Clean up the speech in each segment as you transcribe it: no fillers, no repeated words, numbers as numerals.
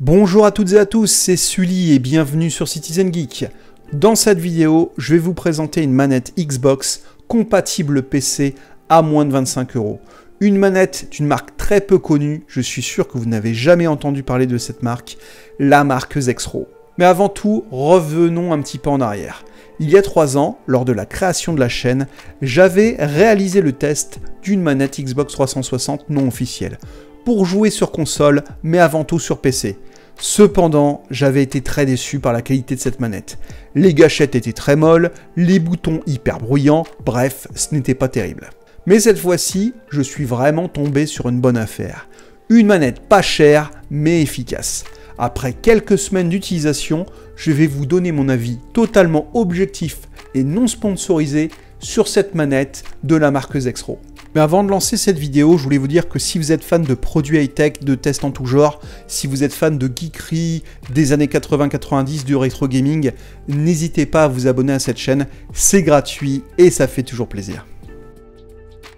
Bonjour à toutes et à tous, c'est Sully et bienvenue sur Citizen Geek. Dans cette vidéo, je vais vous présenter une manette Xbox compatible PC à moins de 25 €. Une manette d'une marque très peu connue, je suis sûr que vous n'avez jamais entendu parler de cette marque, la marque Zexro. Mais avant tout, revenons un petit peu en arrière. Il y a 3 ans, lors de la création de la chaîne, j'avais réalisé le test d'une manette Xbox 360 non officielle, pour jouer sur console, mais avant tout sur PC. Cependant, j'avais été très déçu par la qualité de cette manette. Les gâchettes étaient très molles, les boutons hyper bruyants, bref, ce n'était pas terrible. Mais cette fois-ci, je suis vraiment tombé sur une bonne affaire. Une manette pas chère, mais efficace. Après quelques semaines d'utilisation, je vais vous donner mon avis totalement objectif et non sponsorisé sur cette manette de la marque Zexro. Mais avant de lancer cette vidéo, je voulais vous dire que si vous êtes fan de produits high-tech, de tests en tout genre, si vous êtes fan de geekery, des années 80-90, du rétro gaming, n'hésitez pas à vous abonner à cette chaîne, c'est gratuit et ça fait toujours plaisir.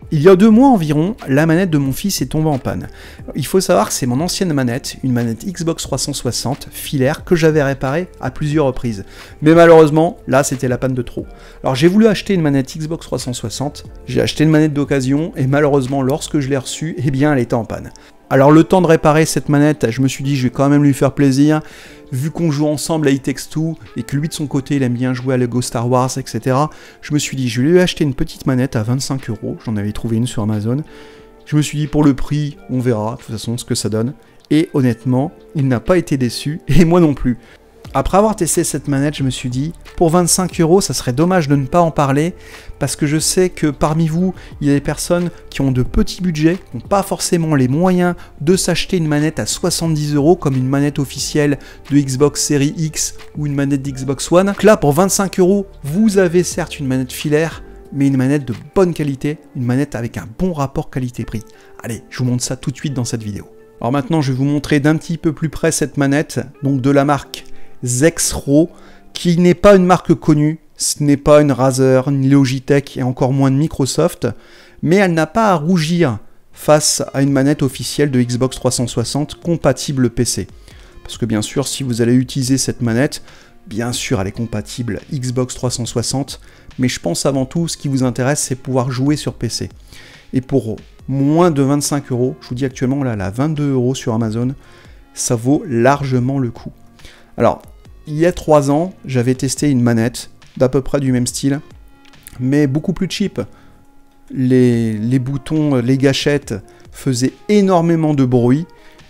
Il y a 2 mois environ, la manette de mon fils est tombée en panne. Il faut savoir que c'est mon ancienne manette, une manette Xbox 360 filaire que j'avais réparée à plusieurs reprises. Mais malheureusement, là c'était la panne de trop. Alors j'ai voulu acheter une manette Xbox 360, j'ai acheté une manette d'occasion et malheureusement lorsque je l'ai reçue, eh bien elle était en panne. Alors le temps de réparer cette manette, je me suis dit je vais quand même lui faire plaisir, vu qu'on joue ensemble à It Takes Two et que lui de son côté il aime bien jouer à Lego Star Wars, etc. Je me suis dit je vais lui acheter une petite manette à 25 €, j'en avais trouvé une sur Amazon. Je me suis dit pour le prix, on verra de toute façon ce que ça donne. Et honnêtement, il n'a pas été déçu, et moi non plus. Après avoir testé cette manette, je me suis dit, pour 25 €, ça serait dommage de ne pas en parler, parce que je sais que parmi vous, il y a des personnes qui ont de petits budgets, qui n'ont pas forcément les moyens de s'acheter une manette à 70 €, comme une manette officielle de Xbox Series X ou une manette d'Xbox One. Donc là, pour 25 €, vous avez certes une manette filaire, mais une manette de bonne qualité, une manette avec un bon rapport qualité-prix. Allez, je vous montre ça tout de suite dans cette vidéo. Alors maintenant, je vais vous montrer d'un petit peu plus près cette manette, donc de la marque Zexro, qui n'est pas une marque connue, ce n'est pas une Razer, ni Logitech et encore moins de Microsoft, mais elle n'a pas à rougir face à une manette officielle de Xbox 360 compatible PC. Parce que bien sûr, si vous allez utiliser cette manette, bien sûr elle est compatible Xbox 360, mais je pense avant tout ce qui vous intéresse c'est pouvoir jouer sur PC. Et pour moins de 25 €, je vous dis actuellement là, elle a 22 € sur Amazon, ça vaut largement le coup. Alors, il y a 3 ans, j'avais testé une manette d'à peu près du même style, mais beaucoup plus cheap. Les boutons, les gâchettes faisaient énormément de bruit,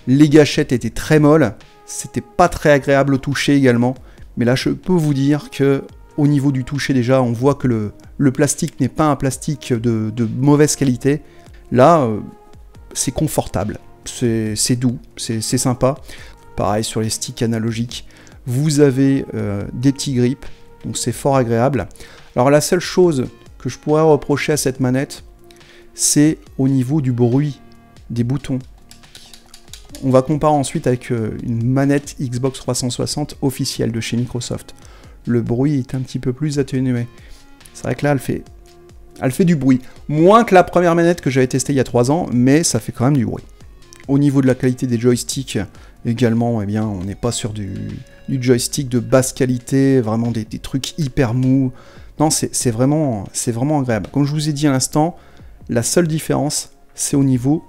les gâchettes étaient très molles, c'était pas très agréable au toucher également, mais là je peux vous dire que au niveau du toucher déjà, on voit que le plastique n'est pas un plastique de mauvaise qualité. Là, c'est confortable, c'est doux, c'est sympa. Pareil sur les sticks analogiques. Vous avez des petits grips, donc c'est fort agréable. Alors la seule chose que je pourrais reprocher à cette manette, c'est au niveau du bruit des boutons. On va comparer ensuite avec une manette Xbox 360 officielle de chez Microsoft. Le bruit est un petit peu plus atténué. C'est vrai que là, elle fait du bruit. Moins que la première manette que j'avais testée il y a 3 ans, mais ça fait quand même du bruit. Au niveau de la qualité des joysticks, également, eh bien, on n'est pas sur du joystick de basse qualité, vraiment des trucs hyper mous. Non, c'est vraiment agréable. Comme je vous ai dit à l'instant, la seule différence, c'est au niveau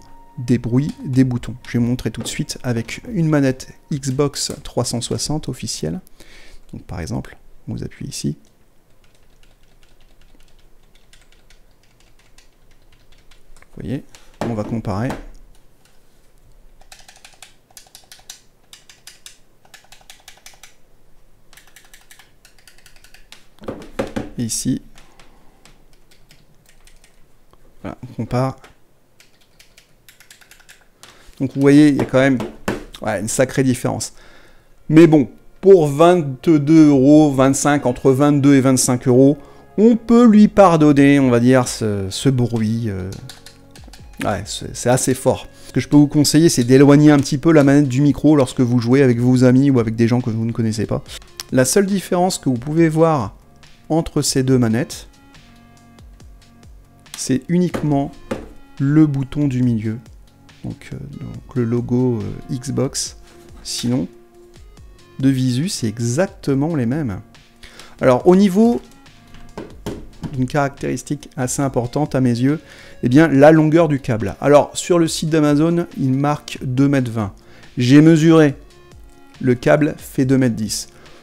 des bruits des boutons. Je vais vous montrer tout de suite avec une manette Xbox 360 officielle. Donc par exemple, vous appuyez ici. Vous voyez, on va comparer. Et ici, voilà, on compare. Donc vous voyez, il y a quand même une sacrée différence. Mais bon, pour 22 €, 25, entre 22 et 25 €, on peut lui pardonner, on va dire, ce bruit. C'est assez fort. Ce que je peux vous conseiller, c'est d'éloigner un petit peu la manette du micro lorsque vous jouez avec vos amis ou avec des gens que vous ne connaissez pas. La seule différence que vous pouvez voir entre ces deux manettes, c'est uniquement le bouton du milieu, donc le logo Xbox, Sinon, de visu, c'est exactement les mêmes. Alors, au niveau d'une caractéristique assez importante à mes yeux, eh bien, la longueur du câble. Alors, sur le site d'Amazon, il marque 2,20 m. J'ai mesuré. Le câble fait 2,10 m.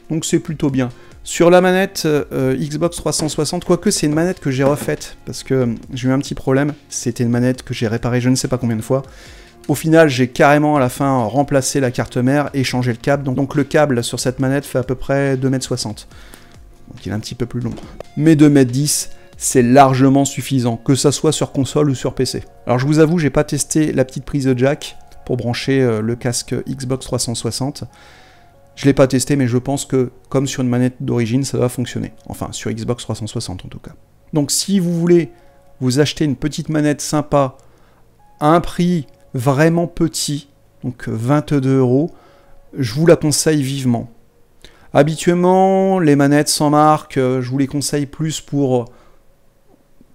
Donc, c'est plutôt bien. Sur la manette Xbox 360, quoique c'est une manette que j'ai refaite, parce que j'ai eu un petit problème. C'était une manette que j'ai réparée je ne sais pas combien de fois. Au final, j'ai carrément à la fin remplacé la carte mère et changé le câble. Donc le câble sur cette manette fait à peu près 2,60 m. Donc il est un petit peu plus long. Mais 2,10 m, c'est largement suffisant, que ça soit sur console ou sur PC. Alors je vous avoue, j'ai pas testé la petite prise de jack pour brancher le casque Xbox 360. Je l'ai pas testé, mais je pense que, comme sur une manette d'origine, ça va fonctionner. Enfin, sur Xbox 360 en tout cas. Donc si vous voulez vous acheter une petite manette sympa, à un prix vraiment petit, donc 22 €, je vous la conseille vivement. Habituellement, les manettes sans marque, je vous les conseille plus pour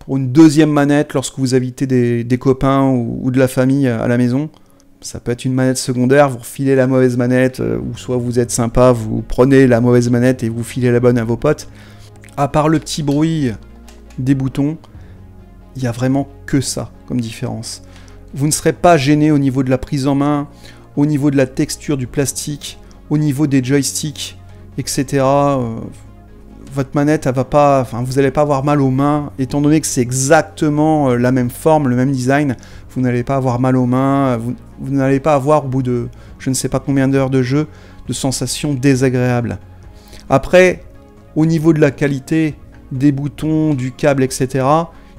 une deuxième manette lorsque vous invitez des copains ou de la famille à la maison. Ça peut être une manette secondaire, vous refilez la mauvaise manette, ou soit vous êtes sympa, vous prenez la mauvaise manette et vous filez la bonne à vos potes. À part le petit bruit des boutons, il n'y a vraiment que ça comme différence. Vous ne serez pas gêné au niveau de la prise en main, au niveau de la texture du plastique, au niveau des joysticks, etc. Votre manette, elle va pas, vous n'allez pas avoir mal aux mains, étant donné que c'est exactement la même forme, le même design. Vous n'allez pas avoir mal aux mains, vous n'allez pas avoir, au bout de je ne sais pas combien d'heures de jeu, de sensations désagréables. Après, au niveau de la qualité des boutons, du câble, etc.,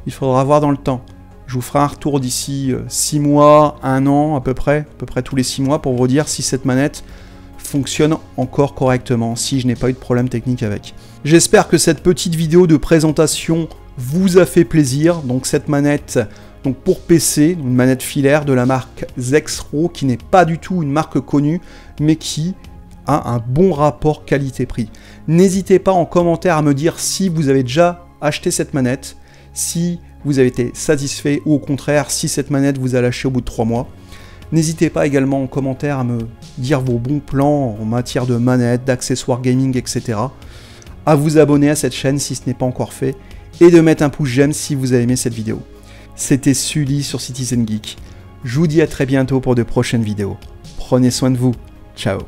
il faudra voir dans le temps. Je vous ferai un retour d'ici 6 mois, 1 an à peu près tous les 6 mois, pour vous dire si cette manette fonctionne encore correctement, si je n'ai pas eu de problème technique avec. J'espère que cette petite vidéo de présentation vous a fait plaisir. Donc cette manette, donc pour PC, une manette filaire de la marque Zexro, qui n'est pas du tout une marque connue, mais qui a un bon rapport qualité-prix. N'hésitez pas en commentaire à me dire si vous avez déjà acheté cette manette, si vous avez été satisfait ou au contraire si cette manette vous a lâché au bout de 3 mois. N'hésitez pas également en commentaire à me dire vos bons plans en matière de manettes, d'accessoires gaming, etc. À vous abonner à cette chaîne si ce n'est pas encore fait et de mettre un pouce j'aime si vous avez aimé cette vidéo. C'était Sully sur Citizen Geek. Je vous dis à très bientôt pour de prochaines vidéos. Prenez soin de vous. Ciao.